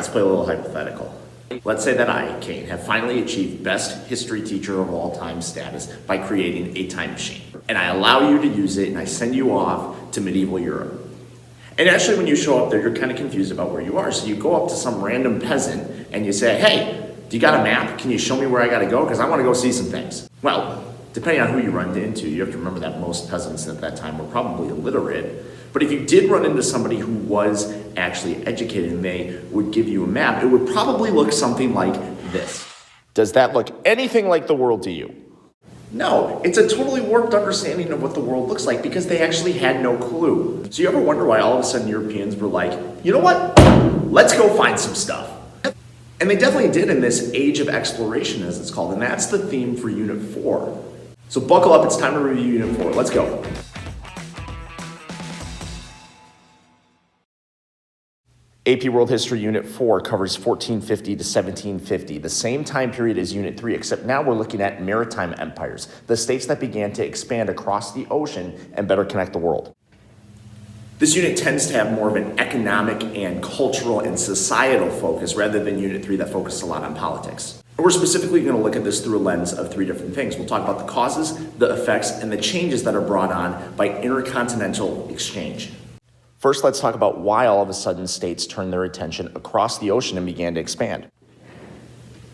let's play a little hypothetical. Let's say that I, Cain, have finally achieved best history teacher of all time status by creating a time machine. And I allow you to use it, and I send you off to medieval Europe. And actually, when you show up there, you're kind of confused about where you are. So you go up to some random peasant and you say, hey, do you got a map? Can you show me where I got to go? Because I want to go see some things. Well, depending on who you run into, you have to remember that most peasants at that time were probably illiterate. But if you did run into somebody who was actually educated and they would give you a map, it would probably look something like this. Does that look anything like the world to you? No, it's a totally warped understanding of what the world looks like because they actually had no clue. So you ever wonder why all of a sudden Europeans were like, you know what? Let's go find some stuff. And they definitely did in this age of exploration, as it's called. And that's the theme for Unit 4. So buckle up, it's time to review Unit 4. Let's go. AP World History Unit 4 covers 1450 to 1750, the same time period as Unit 3, except now we're looking at maritime empires, the states that began to expand across the ocean and better connect the world. This unit tends to have more of an economic and cultural and societal focus rather than Unit 3 that focused a lot on politics. And we're specifically going to look at this through a lens of three different things. We'll talk about the causes, the effects, and the changes that are brought on by intercontinental exchange. First, let's talk about why all of a sudden states turned their attention across the ocean and began to expand.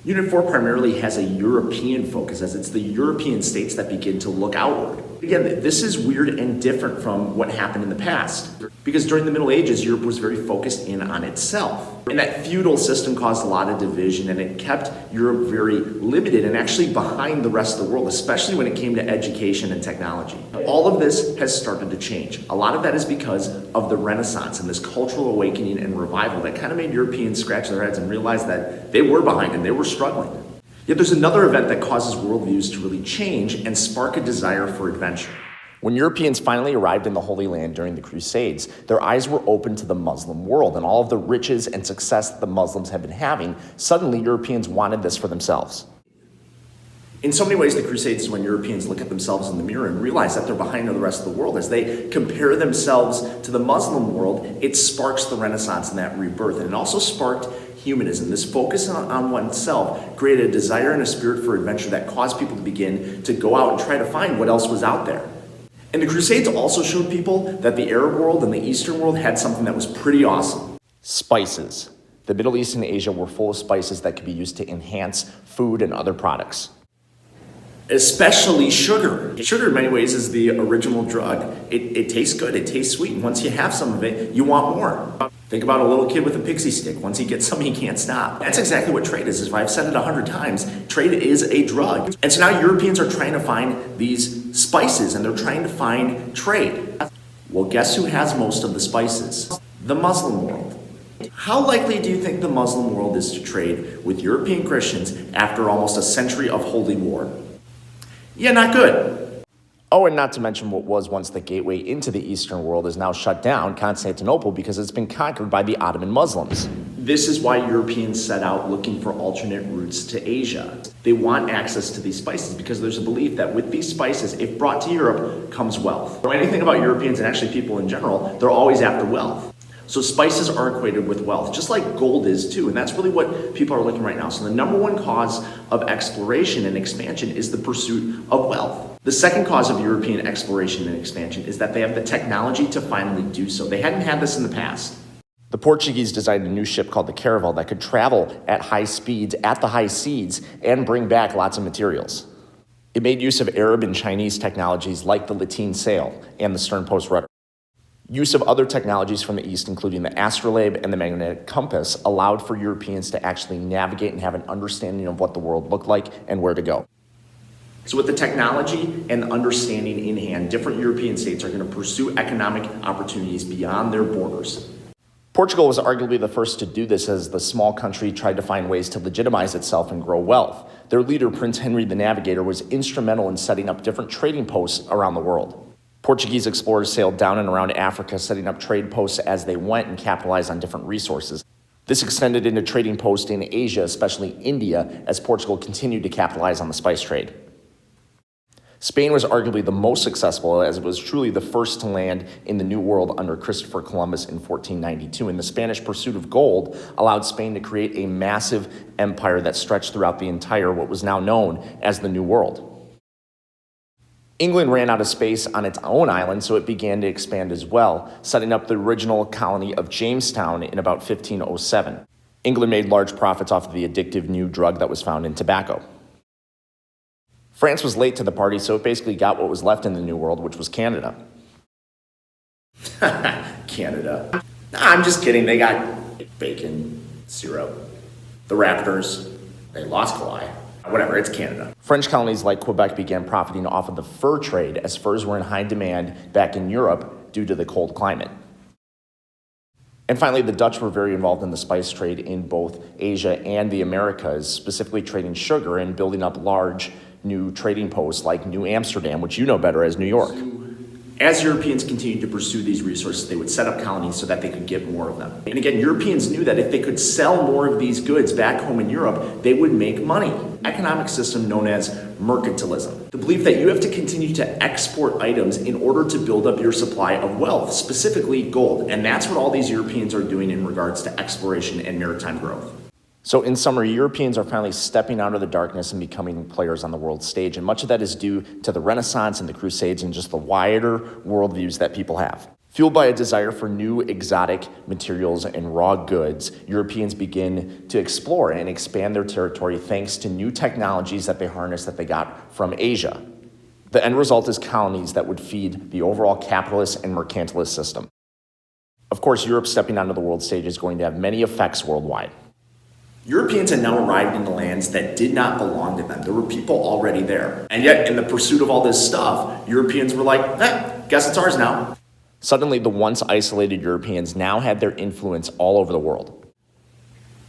Unit 4 primarily has a European focus, as it's the European states that begin to look outward. Again, this is weird and different from what happened in the past, because during the Middle Ages, Europe was very focused in on itself. And that feudal system caused a lot of division, and it kept Europe very limited and actually behind the rest of the world, especially when it came to education and technology. All of this has started to change. A lot of that is because of the Renaissance and this cultural awakening and revival that kind of made Europeans scratch their heads and realize that they were behind and they were struggling. Yet there's another event that causes worldviews to really change and spark a desire for adventure. When Europeans finally arrived in the Holy Land during the Crusades, their eyes were open to the Muslim world and all of the riches and success that the Muslims had been having. Suddenly, Europeans wanted this for themselves. In so many ways, the Crusades is when Europeans look at themselves in the mirror and realize that they're behind the rest of the world. As they compare themselves to the Muslim world, it sparks the Renaissance and that rebirth. And it also sparked humanism. This focus on oneself created a desire and a spirit for adventure that caused people to begin to go out and try to find what else was out there. And the Crusades also showed people that the Arab world and the Eastern world had something that was pretty awesome. Spices. The Middle East and Asia were full of spices that could be used to enhance food and other products. Especially sugar. Sugar in many ways is the original drug. It tastes good, it tastes sweet, and once you have some of it, you want more. Think about a little kid with a pixie stick. Once he gets some, he can't stop. That's exactly what trade is. I've said it 100 times. Trade is a drug. And so now Europeans are trying to find these spices, and they're trying to find trade. Well, guess who has most of the spices? The Muslim world. How likely do you think the Muslim world is to trade with European Christians after almost a century of holy war? Yeah, not good. Oh, and not to mention what was once the gateway into the Eastern world is now shut down, Constantinople, because it's been conquered by the Ottoman Muslims. This is why Europeans set out looking for alternate routes to Asia. They want access to these spices because there's a belief that with these spices, if brought to Europe, comes wealth. So anything about Europeans and actually people in general, they're always after wealth. So spices are equated with wealth, just like gold is too, and that's really what people are looking right now. So the number one cause of exploration and expansion is the pursuit of wealth. The second cause of European exploration and expansion is that they have the technology to finally do so. They hadn't had this in the past. The Portuguese designed a new ship called the Caravel that could travel at high speeds, at the high seas, and bring back lots of materials. It made use of Arab and Chinese technologies like the lateen sail and the stern post rudder. Use of other technologies from the East, including the Astrolabe and the magnetic compass, allowed for Europeans to actually navigate and have an understanding of what the world looked like and where to go. So with the technology and the understanding in hand, different European states are going to pursue economic opportunities beyond their borders. Portugal was arguably the first to do this as the small country tried to find ways to legitimize itself and grow wealth. Their leader, Prince Henry the Navigator, was instrumental in setting up different trading posts around the world. Portuguese explorers sailed down and around Africa, setting up trade posts as they went and capitalized on different resources. This extended into trading posts in Asia, especially India, as Portugal continued to capitalize on the spice trade. Spain was arguably the most successful, as it was truly the first to land in the New World under Christopher Columbus in 1492, and the Spanish pursuit of gold allowed Spain to create a massive empire that stretched throughout the entire what was now known as the New World. England ran out of space on its own island, so it began to expand as well, setting up the original colony of Jamestown in about 1507. England made large profits off of the addictive new drug that was found in tobacco. France was late to the party, so it basically got what was left in the New World, which was Canada. Canada. Nah, I'm just kidding. They got bacon, syrup. The Raptors, they lost Kawhi. Whatever, it's Canada. French colonies like Quebec began profiting off of the fur trade, as furs were in high demand back in Europe due to the cold climate. And finally, the Dutch were very involved in the spice trade in both Asia and the Americas, specifically trading sugar and building up large new trading posts like New Amsterdam, which you know better as New York. As Europeans continued to pursue these resources, they would set up colonies so that they could get more of them. And again, Europeans knew that if they could sell more of these goods back home in Europe, they would make money. Economic system known as mercantilism. The belief that you have to continue to export items in order to build up your supply of wealth, specifically gold. And that's what all these Europeans are doing in regards to exploration and maritime growth. So in summary, Europeans are finally stepping out of the darkness and becoming players on the world stage. And much of that is due to the Renaissance and the Crusades and just the wider worldviews that people have. Fueled by a desire for new exotic materials and raw goods, Europeans begin to explore and expand their territory thanks to new technologies that they harness that they got from Asia. The end result is colonies that would feed the overall capitalist and mercantilist system. Of course, Europe stepping onto the world stage is going to have many effects worldwide. Europeans had now arrived in the lands that did not belong to them. There were people already there. And yet, in the pursuit of all this stuff, Europeans were like, guess it's ours now. Suddenly, the once isolated Europeans now had their influence all over the world.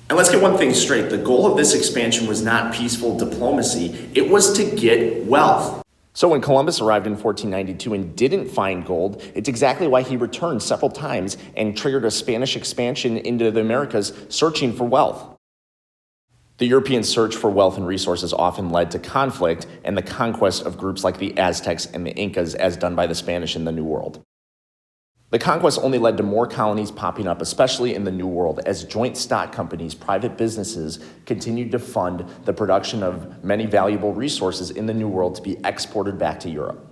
And let's get one thing straight. The goal of this expansion was not peaceful diplomacy. It was to get wealth. So when Columbus arrived in 1492 and didn't find gold, it's exactly why he returned several times and triggered a Spanish expansion into the Americas searching for wealth. The European search for wealth and resources often led to conflict and the conquest of groups like the Aztecs and the Incas, as done by the Spanish in the New World. The conquest only led to more colonies popping up, especially in the New World, as joint stock companies, private businesses, continued to fund the production of many valuable resources in the New World to be exported back to Europe.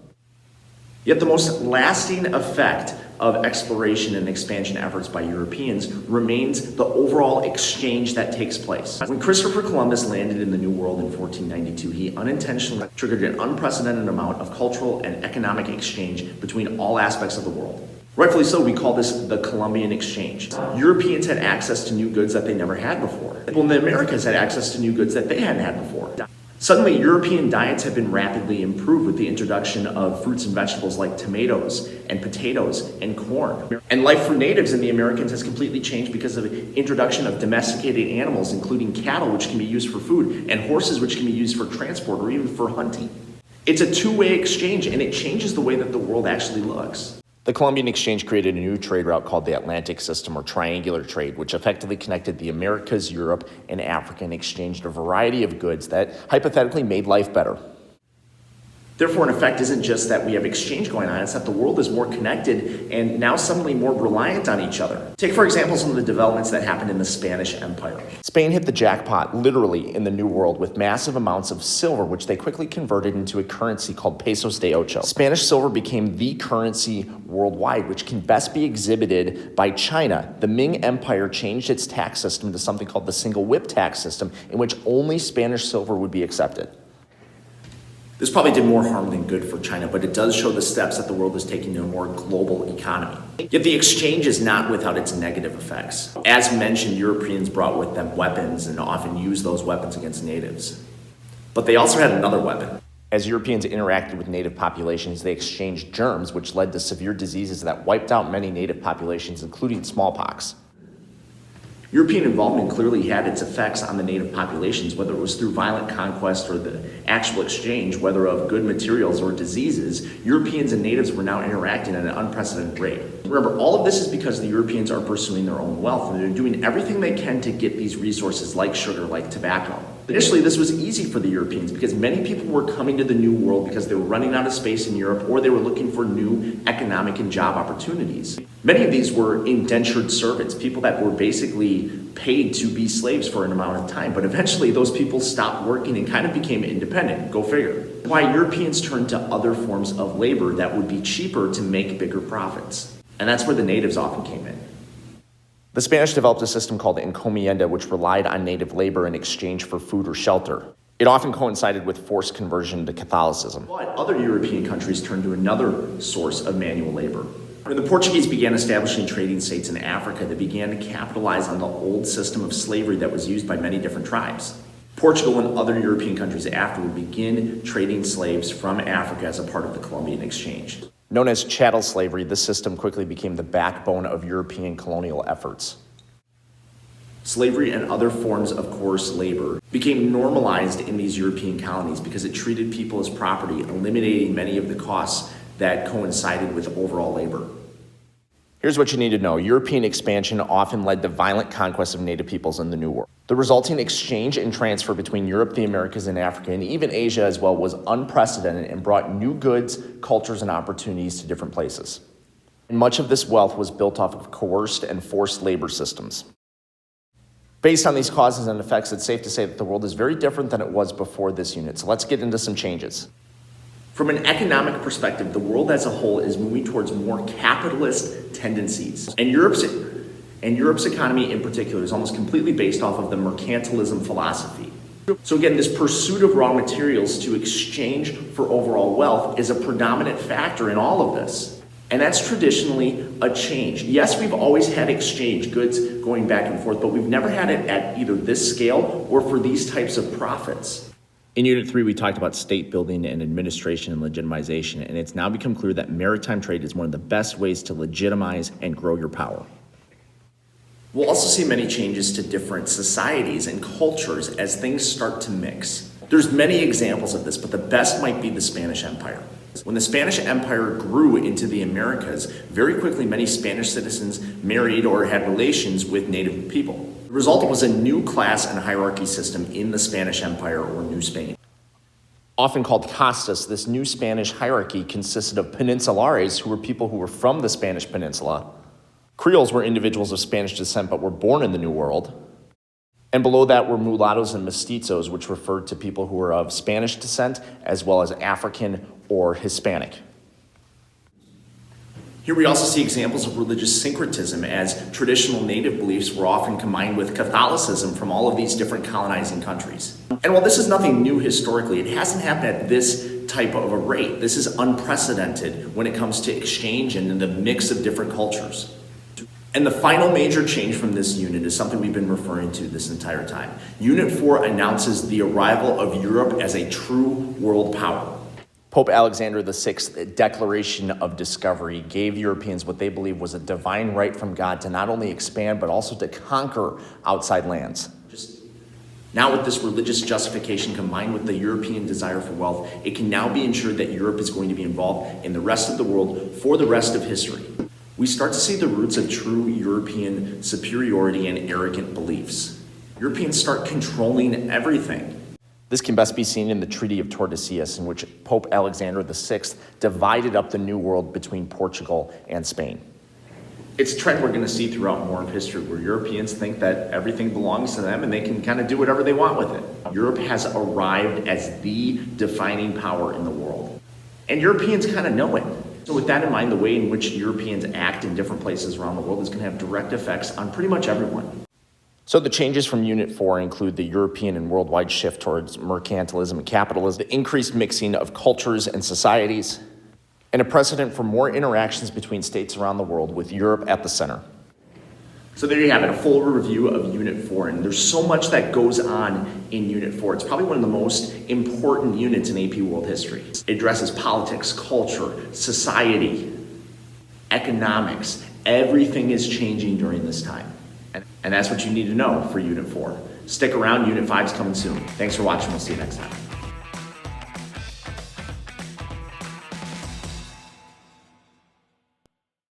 Yet the most lasting effect of exploration and expansion efforts by Europeans remains the overall exchange that takes place. When Christopher Columbus landed in the New World in 1492, he unintentionally triggered an unprecedented amount of cultural and economic exchange between all aspects of the world. Rightfully so, we call this the Columbian Exchange. Europeans had access to new goods that they never had before. People in the Americas had access to new goods that they hadn't had before. Suddenly, European diets have been rapidly improved with the introduction of fruits and vegetables like tomatoes and potatoes and corn. And life for natives in the Americas has completely changed because of the introduction of domesticated animals, including cattle, which can be used for food, and horses, which can be used for transport or even for hunting. It's a two-way exchange, and it changes the way that the world actually looks. The Columbian Exchange created a new trade route called the Atlantic System, or triangular trade, which effectively connected the Americas, Europe, and Africa and exchanged a variety of goods that hypothetically made life better. Therefore, in effect, isn't just that we have exchange going on, it's that the world is more connected and now suddenly more reliant on each other. Take, for example, some of the developments that happened in the Spanish Empire. Spain hit the jackpot, literally, in the New World with massive amounts of silver, which they quickly converted into a currency called Pesos de Ocho. Spanish silver became the currency worldwide, which can best be exhibited by China. The Ming Empire changed its tax system to something called the single whip tax system, in which only Spanish silver would be accepted. This probably did more harm than good for China, but it does show the steps that the world is taking to a more global economy. Yet the exchange is not without its negative effects. As mentioned, Europeans brought with them weapons and often used those weapons against natives. But they also had another weapon. As Europeans interacted with native populations, they exchanged germs, which led to severe diseases that wiped out many native populations, including smallpox. European involvement clearly had its effects on the native populations, whether it was through violent conquest or the actual exchange, whether of good materials or diseases. Europeans and natives were now interacting at an unprecedented rate. Remember, all of this is because the Europeans are pursuing their own wealth, and they're doing everything they can to get these resources like sugar, like tobacco. Initially, this was easy for the Europeans because many people were coming to the New World because they were running out of space in Europe or they were looking for new economic and job opportunities. Many of these were indentured servants, people that were basically paid to be slaves for an amount of time. But eventually, those people stopped working and kind of became independent. Go figure. Why Europeans turned to other forms of labor that would be cheaper to make bigger profits. And that's where the natives often came in. The Spanish developed a system called Encomienda, which relied on native labor in exchange for food or shelter. It often coincided with forced conversion to Catholicism. But other European countries turned to another source of manual labor. When the Portuguese began establishing trading states in Africa, they began to capitalize on the old system of slavery that was used by many different tribes. Portugal and other European countries after would begin trading slaves from Africa as a part of the Columbian exchange. Known as Chattel Slavery, this system quickly became the backbone of European colonial efforts. Slavery and other forms of coerced labor became normalized in these European colonies because it treated people as property, eliminating many of the costs that coincided with overall labor. Here's what you need to know. European expansion often led to violent conquest of native peoples in the New World. The resulting exchange and transfer between Europe, the Americas, and Africa, and even Asia as well, was unprecedented and brought new goods, cultures, and opportunities to different places. And much of this wealth was built off of coerced and forced labor systems. Based on these causes and effects, it's safe to say that the world is very different than it was before this unit. So let's get into some changes. From an economic perspective, the world as a whole is moving towards more capitalist tendencies. And Europe's economy in particular is almost completely based off of the mercantilism philosophy. So again, this pursuit of raw materials to exchange for overall wealth is a predominant factor in all of this. And that's traditionally a change. Yes, we've always had exchange, goods going back and forth, but we've never had it at either this scale or for these types of profits. In Unit 3, we talked about state building and administration and legitimization, and it's now become clear that maritime trade is one of the best ways to legitimize and grow your power. We'll also see many changes to different societies and cultures as things start to mix. There's many examples of this, but the best might be the Spanish Empire. When the Spanish Empire grew into the Americas, very quickly many Spanish citizens married or had relations with native people. The result was a new class and hierarchy system in the Spanish Empire, or New Spain. Often called castas, this new Spanish hierarchy consisted of peninsulares, who were people who were from the Spanish peninsula. Creoles were individuals of Spanish descent but were born in the New World. And below that were mulattoes and mestizos, which referred to people who were of Spanish descent as well as African or Hispanic. Here we also see examples of religious syncretism, as traditional native beliefs were often combined with Catholicism from all of these different colonizing countries. And while this is nothing new historically, it hasn't happened at this type of a rate. This is unprecedented when it comes to exchange and the mix of different cultures. And the final major change from this unit is something we've been referring to this entire time. Unit 4 announces the arrival of Europe as a true world power. Pope Alexander VI's Declaration of Discovery gave Europeans what they believed was a divine right from God to not only expand, but also to conquer outside lands. Now with this religious justification combined with the European desire for wealth, it can now be ensured that Europe is going to be involved in the rest of the world for the rest of history. We start to see the roots of true European superiority and arrogant beliefs. Europeans start controlling everything. This can best be seen in the Treaty of Tordesillas, in which Pope Alexander VI divided up the New World between Portugal and Spain. It's a trend we're going to see throughout more of history, where Europeans think that everything belongs to them and they can kind of do whatever they want with it. Europe has arrived as the defining power in the world. And Europeans kind of know it. So with that in mind, the way in which Europeans act in different places around the world is going to have direct effects on pretty much everyone. So the changes from Unit 4 include the European and worldwide shift towards mercantilism and capitalism, the increased mixing of cultures and societies, and a precedent for more interactions between states around the world, with Europe at the center. So there you have it, a full review of Unit 4, and there's so much that goes on in Unit 4. It's probably one of the most important units in AP World History. It addresses politics, culture, society, economics. Everything is changing during this time. And that's what you need to know for Unit 4. Stick around, Unit 5 is coming soon. Thanks for watching, we'll see you next time.